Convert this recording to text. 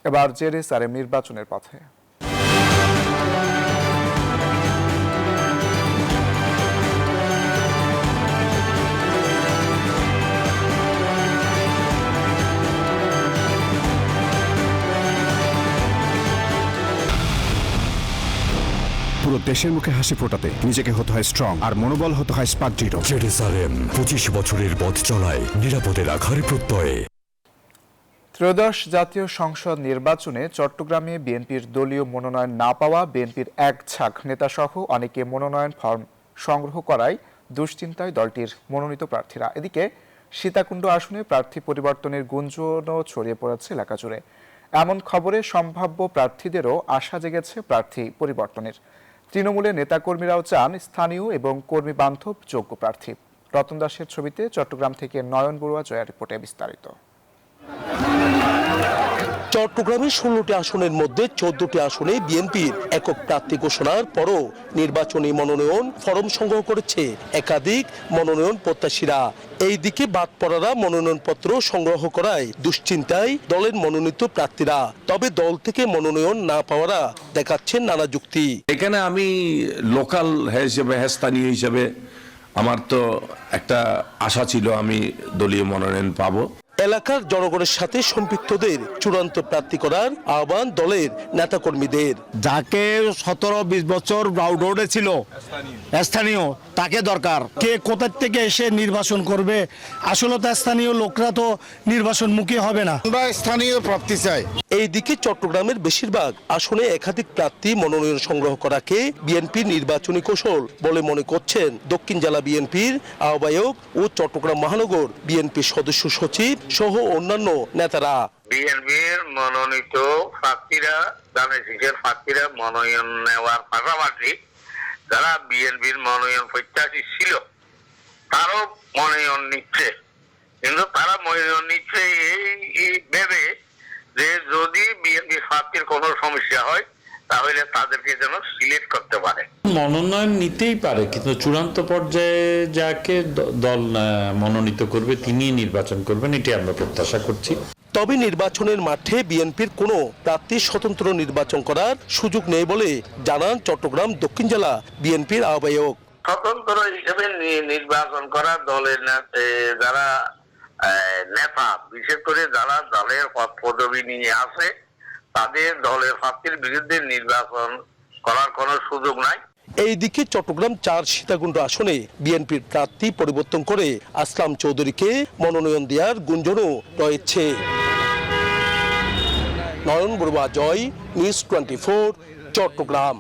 এবার জেরেসারেম নির্বাচনের পথে। পুরো দেশের মুখে হাসি ফোটাতে নিজেকে হতে হয় স্ট্রং আর মনোবল হতে হয় স্পাটজিরো। জেরুজালেম 25 বছরের পথ চলায় নিরাপদে রাখার প্রত্যয়ে। ত্রয়োদশ জাতীয় সংসদ নির্বাচনে চট্টগ্রামে বিএনপির দলীয় মনোনয়ন না পাওয়া বিএনপির এক ঝাঁক নেতাসহ অনেকে মনোনয়ন ফর্ম সংগ্রহ করায় দুশ্চিন্তায় দলটির মনোনীত প্রার্থীরা। এদিকে সীতাকুণ্ড আসনে প্রার্থী পরিবর্তনের গুঞ্জনও ছড়িয়ে পড়েছে এলাকা জুড়ে। এমন খবরে সম্ভাব্য প্রার্থীদেরও আশা জেগেছে প্রার্থী পরিবর্তনের। তৃণমূলের নেতাকর্মীরাও চান স্থানীয় এবং কর্মী বান্ধব যোগ্য প্রার্থী। রতন দাসের ছবিতে চট্টগ্রাম থেকে নয়ন বড়ুয়া জয়ার রিপোর্টে বিস্তারিত। চট্টগ্রামের 16টি আসনের মধ্যে 14টি আসনে বিএনপির একক প্রার্থী ঘোষণার পরও নির্বাচনী মনোনয়ন ফরম সংগ্রহ করেছে একাধিক মনোনয়ন প্রত্যাশীরা। এই দিকে বাদ পড়ারা মনোনয়নপত্র সংগ্রহ করায় দুশ্চিন্তায় দলের মনোনীত প্রার্থীরা। তবে দল থেকে মনোনয়ন না পাওয়ারা দেখাচ্ছেন নানা যুক্তি। এখানে আমি লোকাল হিসেবে স্থানীয় হিসেবে আমার তো একটা আশা ছিল আমি দলীয় মনোনয়ন পাবো। এলাকার জনগণের সাথে সম্পৃক্তদের চূড়ান্ত প্রার্থী করার আহ্বান দলের নেতাকর্মীদের। যাকে 17-20 বছর ব্রাউড রোডে ছিল স্থানীয় তাকে দরকার। কে কোথা থেকে এসে নির্বাচন করবে? আসলে তো স্থানীয় লোকরা তো নির্বাচন মুখী হবে না। আমরা স্থানীয় প্রার্থী চাই। এইদিকে চট্টগ্রামের বেশিরভাগ আসনে একাধিক প্রার্থী মনোনয়ন সংগ্রহ করাকে বিএনপির নির্বাচনী কৌশল বলে মনে করছেন দক্ষিণ জেলা বিএনপির আহ্বায়ক ও চট্টগ্রাম মহানগর বিএনপির সদস্য সচিব সহ অন্যান্য নেতারা। বিএনপির মনোনীত প্রার্থীরা প্রার্থীরা মনোনয়ন নেওয়ার পাশাপাশি যারা বিএনপির মনোনয়ন প্রত্যাশী ছিল তারও মনোনয়ন নিচ্ছে, কিন্তু তারা মনোনয়ন নিচ্ছে এই ভেবে যে যদি বিএনপি প্রার্থীর কোনো সমস্যা হয় তাহলে তাদেরকে যেন সিলেক্ট করতে পারে। মনোনয়ন নিতেই পারে, কিন্তু চূড়ান্ত পর্যায়ে যাকে দল মনোনীত করবে তিনি নির্বাচন করবেন, এটি আমরা প্রত্যাশা করছি। তবে নির্বাচনের মাঠে বিএনপির কোনো প্রার্থী স্বতন্ত্র নির্বাচন করার সুযোগ নেই বলে জানান চট্টগ্রাম দক্ষিণ জেলা বিএনপির আহ্বায়ক। স্বতন্ত্র হিসেবে নির্বাচন করা দলের যারা নেতা, বিশেষ করে যারা দলের পদবি নিয়ে আছে তাদের দলের প্রার্থীর বিরুদ্ধে নির্বাচন করার কোনো সুযোগ নাই। এইদিকে চট্টগ্রাম 4 সীতাকুণ্ড আসনে বিএনপির প্রার্থী পরিবর্তন করে আসলাম চৌধুরীকে মনোনয়ন দেওয়ার গুঞ্জনও রয়েছে। নয়ন বড়ুয়া জয়, নিউজ 24, চট্টগ্রাম।